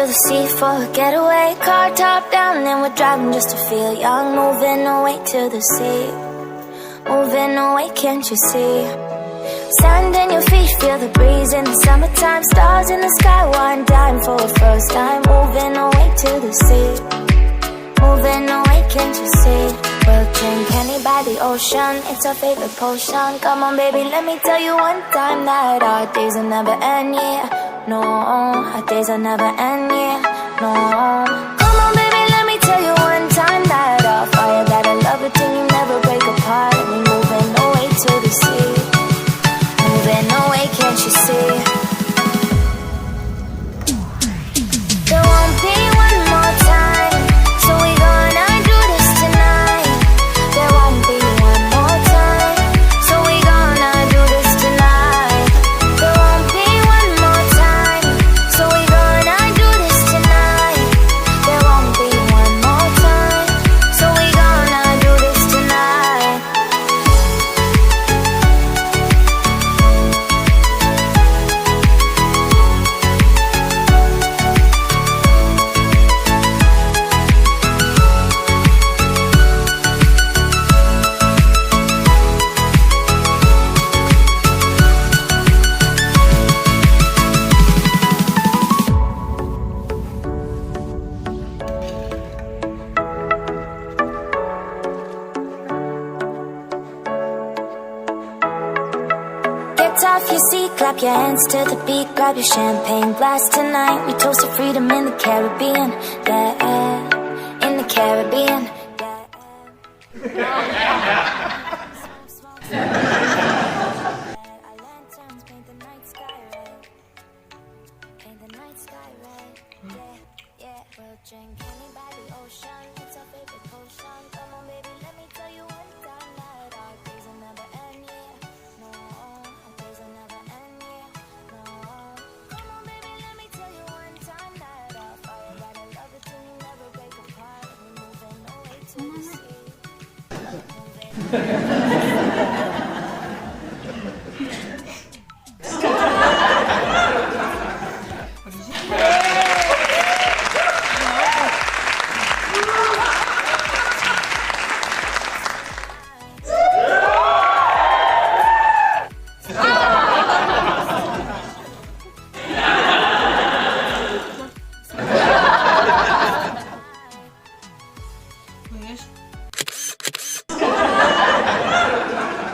the sea for a getaway. Car top down and we're driving just to feel young. Moving away to the sea, moving away, can't you see? Sand in your feet, feel the breeze in the summertime. Stars in the sky, one dime for a first time. Moving away to the sea, moving away, can't you see? We'll drink honey by the ocean, it's our favorite potion. Come on baby, let me tell you one time that our days will never end, yeah. No, our days will never end, yeah. No. Come on baby, let me tell you one time that our fire, that I love it till you never break apart. And we moving away to the sea, moving away, can't you see? There won't be one more time, so we gonna do this tonight. There won't be one more time, so we gonna do this tonight. There won't be one more time, so we gonna do this tonight. There won't be one more time, so we gonna do this tonight. Get off your seat, clap your hands to the beat. Grab your champagne glass tonight. We toast to freedom in the Caribbean, yeah, in the Caribbean, drink honey by the ocean, it's our favorite potion. Come on baby, let me tell you one time that our days will never end, yeah. No, our days will never end, yeah. No. Come on baby, let me tell you one time that our fire, that I love it till you never break apart. And we're moving away to the sea, Yes.